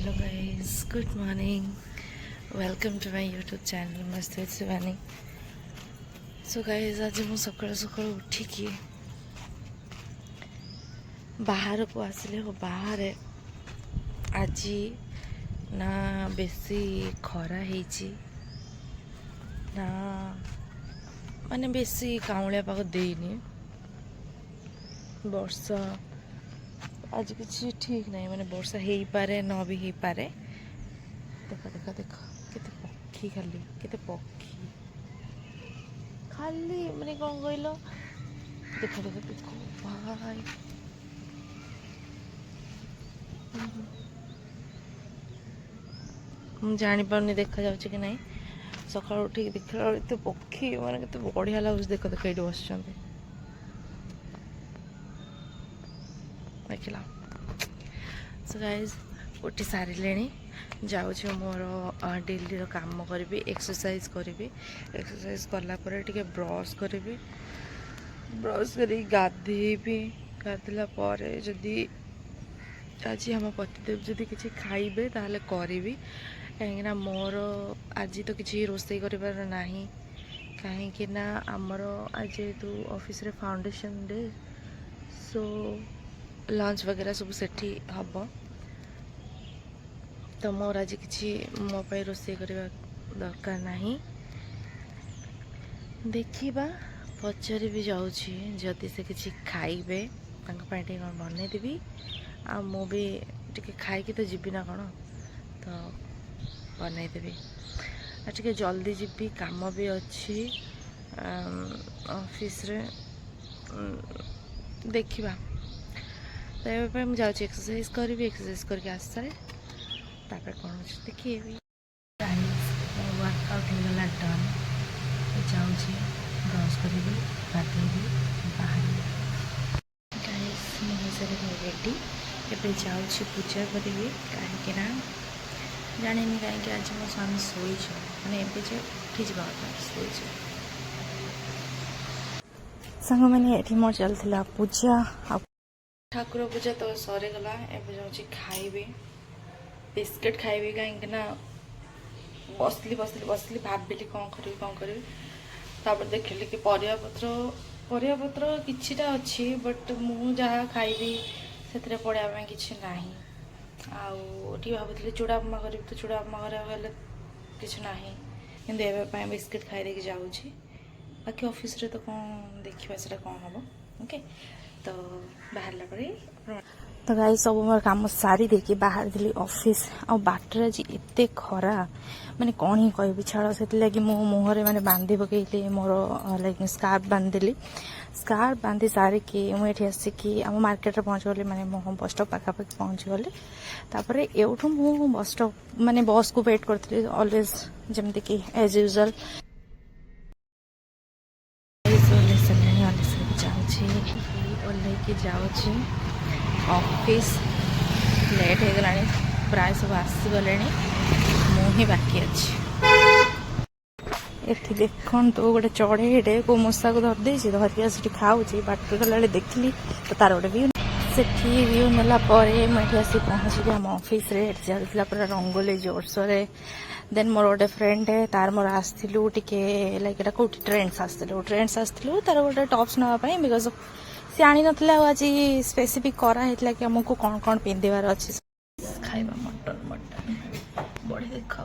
Hello guys, good morning. Welcome to my YouTube channel मस्त Shivani. So guys, आज ମୁଁ ସକାଳୁ ସକାଳୁ ଉଠିକି ବାହାରକୁ ଆସିଲେ ବାହାରେ ଆଜି ନା ବେଶୀ ଖରା ହେଇଛି ନା ମାନେ ବେଶୀ କାଉଁଳିଆ ପାଗ ଦେଇନି. ବର୍ଷା आज किसी ठीक नहीं मैंने वर्षा हो पारे न भी हो पारे. देख देख देख केते पक्षी खाली केते पक्षी खाली मैंने कौन कहल देख देख देख भाई मुझे जापार देखा जा कि नहीं सका उठ देखला एत पक्षी मैंने के बढ़िया लगुच. देख देख ये बस देखला. सो गाइज उठी सारे जाऊँ मोर डेली काम करी एक्सरसाइज करी एक्सरसाइज कलापर टे ब्रश करी ब्रश कर गाधेबी गाधला जदि आज आम पतिदेव जदि किसी खाइबे ताहले करी कहीं मोर आज तो किसी रोसे कर ना कहीं आमर आज जेहेतु ऑफिस रे फाउंडेशन डे सो लंच वगैरह सब सेठी हम तो मोर आज किसी मो पे रोसे करवा दरकार नहीं. देखा पचारि भी जाऊँगी जदि से किसी खाइबे टे बनईदेवी आ मु भी टे खाई तो जीवी ना कौन तो बनईदेवी. टे जल्दी जीवी काम भी अच्छी ऑफिस रे देखा तो ये मुझे जाऊँ एक्सरसाइज करी एक्सरसाइज करके आस सारे तापर कौन देखिए वर्कआउट होगा डन जाऊँ ब्रश करी गाधेबी बाहर गाइस मुझे रेडी एवं जाऊँ पूजा करी कहीं जानी कहीं आज मो स्वामी शोई मैंने एवं उठी जा शोई सांग मैंने ये मोर चलता पूजा ठाकुर पूजा तो सरीगला एवं जाऊँ खाइबी बिस्किट खाइबी कहीं बसली बसली बसली भाविली कौन करी तापर देखिली कि परिया पत्र किछिटा अच्छी बट मु जहाँ खाइबी से पढ़ाई किसी ना आउे भावुली चूड़ा उपमा करी तो चूड़ा उपमा कर किसी ना कि बिस्किट खाई जाऊँ बाकी ऑफिस रे तो कौन देखा से कौन हम ओके तो बाहर पर तो गाई सब मोर काम सारी देखी बाहर थी ऑफिस आ बाटर आज एत खरा मैंने कौन ही कह छाड़ से लगी मो मुहर मैंने बांधी पकईली मोर लाइक स्कार्फ बांधिली स्कार्फ बांधी सारिकी मुझे आसिकी आम मार्केट रे पहुँच गली मैंने मो बस स्टॉप पाखापाखि पहुँच गली तापर एवठू मु बस स्टॉप मैंने बस को वेट करी ऑलवेज जमती कि एज यूजुअल जाऊँ ऑफिस लेट हो गला प्राय सब आसीगले मुझे बाकी अच्छी ये देखन तो गोटे चढ़ेटे को मूषा को धरदे धरिया से खाऊँ बाट गला देखली तो तार गोटे व्यू से व्यू नेला मुझे आसी पहुँची आम ऑफिस चलता पूरा रंगोली जोरसोर देन मोर गोटे फ्रेंड है तार मोर आसलु टे लाइक कौटी ट्रेंड्स आसलु तार गोटे टॉप्स नापी बिकज सी आनी ना आज स्पेसिफिक कराई कि आमको कौन कौन पिंधार अच्छे खाइबा मटन मटन बढ़िया देखा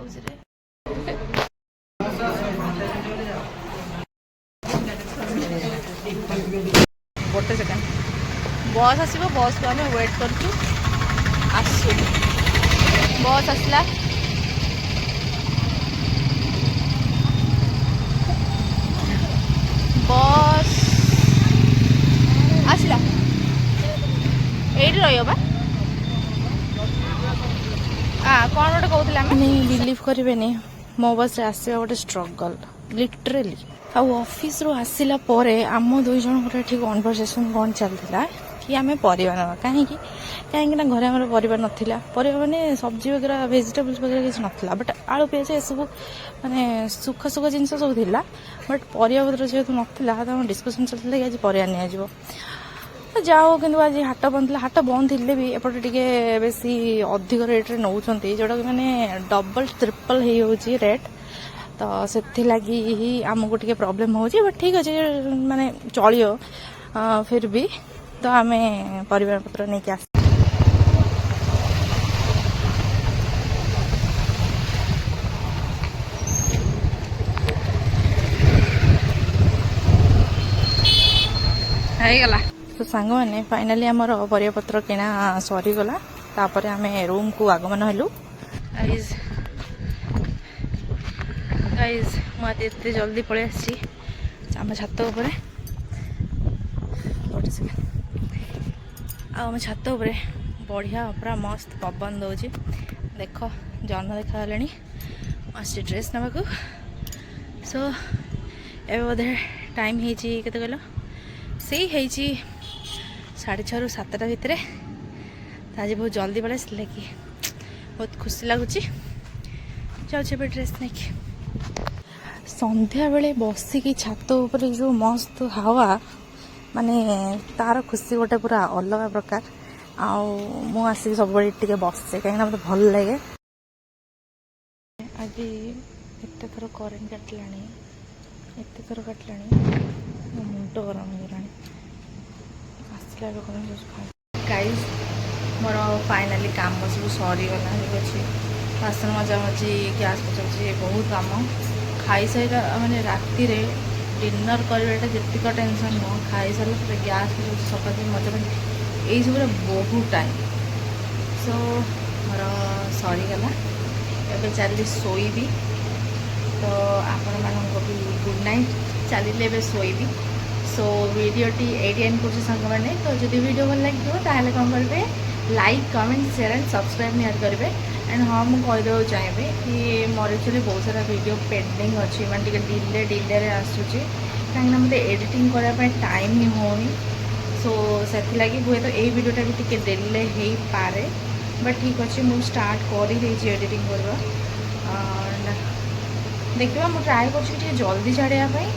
गोटे सेकेंड बस आस बस को आम वेट कर बस आसला बस आसला ये रहा कौन गोटे कहते बिलीव करें मो बस आसवा गोटे स्ट्रगल लिटरेली ऑफिस रू आसला आम दुई जन कन्वर्सेशन कौन चलता कि आम परिवा ना कहीं घर आम परिवार नाला परिवा मैंने सब्जी वगैरह वेजिटेबल्स वगैरह किसी नाला बट आलू पिज ये सब माने सुख सुख जिन सब था बट परिवापत्र जेहतु नाला तो डिस्कसन चलता कि आज परिवा नि ଯାଉ କିନ୍ତୁ ଆଜି ହାଟ ବନ୍ଦ ଥିଲା। ହାଟ ବନ୍ଦ ଥିଲେ ବି ଏପଟେ ଟିକେ ବେଶୀ ଅଧିକ ରେଟ୍ରେ ନେଉଛନ୍ତି, ଯେଉଁଟାକି ମାନେ ଡବଲ୍ ଟ୍ରିପଲ୍ ହେଇଯାଉଛି ରେଟ୍। ତ ସେଥିଲାଗି ହିଁ ଆମକୁ ଟିକେ ପ୍ରୋବ୍ଲେମ୍ ହେଉଛି, ବଟ୍ ଠିକ୍ ଅଛି, ମାନେ ଚଳିବ ଫିର୍ ବି। ତ ଆମେ ପରିବାର ପତ୍ର ନେଇକି ଆସ ହେଇଗଲା। ତ ସାଙ୍ଗମାନେ ଫାଇନାଲି ଆମର ପରିବାପତ୍ର କିଣା ସରିଗଲା। ତାପରେ ଆମେ ରୁମ୍କୁ ଆଗମନ ହେଲୁ। ଗାଇଜ୍ ମୁଁ ଆଜି ଏତେ ଜଲ୍ଦି ପଳେଇ ଆସିଛି ଆମ ଛାତ ଉପରେ। ଆଉ ଆମ ଛାତ ଉପରେ ବଢ଼ିଆ ପୁରା ମସ୍ତ ପବନ ଦେଉଛି। ଦେଖ ଜହ୍ନ ଦେଖାଗଲାଣି। ଆସିଛି ଡ୍ରେସ୍ ନେବାକୁ। ସୋ ଏବେ ବୋଧେ ଟାଇମ୍ ହେଇଛି କେତେ କହିଲ, ସେଇ ହେଇଛି 6:30ରୁ 7ଟା ଭିତରେ। ତ ଆଜି ବହୁତ ଜଲ୍ଦି ପଳେଇ ଆସିଲା କି ବହୁତ ଖୁସି ଲାଗୁଛି। ଯାଉଛି ଏବେ ଡ୍ରେସ୍ ନେଇକି। ସନ୍ଧ୍ୟାବେଳେ ବସିକି ଛାତ ଉପରେ ଯେଉଁ ମସ୍ତ ହାୱା, ମାନେ ତାର ଖୁସି ଗୋଟେ ପୁରା ଅଲଗା ପ୍ରକାର। ଆଉ ମୁଁ ଆସିକି ସବୁବେଳେ ଟିକେ ବସେ, କାହିଁକିନା ମୋତେ ଭଲ ଲାଗେ। ଆଜି ଏତେ ଥର କରେଣ୍ଟ କାଟିଲାଣି, ଏତେ ଥର କାଟିଲାଣି, ମୋ ମୁଣ୍ଡ ଗରମ ହେଇଗଲାଣି। ଆସିଲା ଏବେ କରେଣ୍ଟ ଗାଇଜ୍ ମୋର ଫାଇନାଲି କାମ ସବୁ ସରିଗଲା। ଠିକ୍ ଅଛି, ବାସନ ମଜାମଜି, ଗ୍ୟାସ୍ ପଚାଉଛି, ବହୁତ କାମ। ଖାଇସାରିଲା ମାନେ ରାତିରେ ଡିନର୍ କରିବାଟା ଯେତିକ ଟେନସନ୍ ନୁହଁ, ଖାଇସାରିଲା ପରେ ଗ୍ୟାସ୍ ପଚାଉଛି, ସଫାସୁଫି ମଜାମଜି, ଏଇସବୁରେ ବହୁତ ଟାଇମ୍। ସୋ ମୋର ସରିଗଲା, ଏବେ ଚାଲିଲି ଶୋଇବି। ତ ଆପଣମାନଙ୍କୁ ବି ଗୁଡ଼୍ ନାଇଟ୍। ଚାଲିଲେ ଏବେ ଶୋଇବି। ସୋ ଭିଡ଼ିଓଟି ଏଇଠି ଏଣ୍ଡ କରୁଛି ସାଙ୍ଗମାନେ। ତ ଯଦି ଭିଡ଼ିଓ ଭଲ ଲାଗିବ ତାହେଲେ କ'ଣ କରିବେ, like, comment, share and subscribe ନିହାତି କରିବେ। ଆଣ୍ଡ ହଁ, ମୁଁ କହିଦେବାକୁ ଚାହିଁବି କି ମୋର ଆକ୍ଚୁଆଲି ବହୁତ ସାରା ଭିଡ଼ିଓ ପେଣ୍ଡିଙ୍ଗ ଅଛି, ମାନେ ଟିକେ ଡିଲେରେ ଆସୁଛି, କାହିଁକିନା ମୋତେ ଏଡ଼ିଟିଂ କରିବା ପାଇଁ ଟାଇମ୍ ହିଁ ହେଉନି। ସୋ ସେଥିଲାଗି ହୁଏତ ଏଇ ଭିଡ଼ିଓଟା ବି ଟିକେ ଡିଲେ ହେଇପାରେ, ବଟ୍ ଠିକ୍ ଅଛି, ମୁଁ ଷ୍ଟାର୍ଟ କରିଦେଇଛି ଏଡ଼ିଟିଂ କରିବା। ଦେଖିବା, ମୁଁ ଟ୍ରାଏ କରୁଛି ଟିକେ ଜଲ୍ଦି ଛାଡ଼ିବା ପାଇଁ।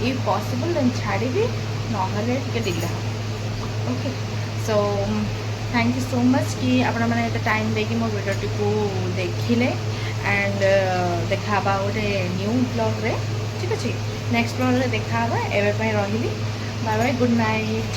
ଇଫ୍ ପସିବଲ୍ ଦେନ୍ ଛାଡ଼ିବି, ନହେଲେ ଟିକେ ଡିଲେ ହେବ। Okay, so thank you so much କି ଆପଣମାନେ ଏତେ ଟାଇମ୍ ଦେଇକି ମୋ ଭିଡ଼ିଓଟିକୁ ଦେଖିଲେ। ଆଣ୍ଡ ଦେଖାହେବା ଗୋଟେ ନ୍ୟୁ ବ୍ଲଗ୍ରେ। ଠିକ୍ ଅଛି, ନେକ୍ସଟ ବ୍ଲଗ୍ରେ ଦେଖାହେବା। ଏବେ ପାଇଁ ରହିଲି, ବାଏ ବାଏ, ଗୁଡ଼୍ ନାଇଟ୍।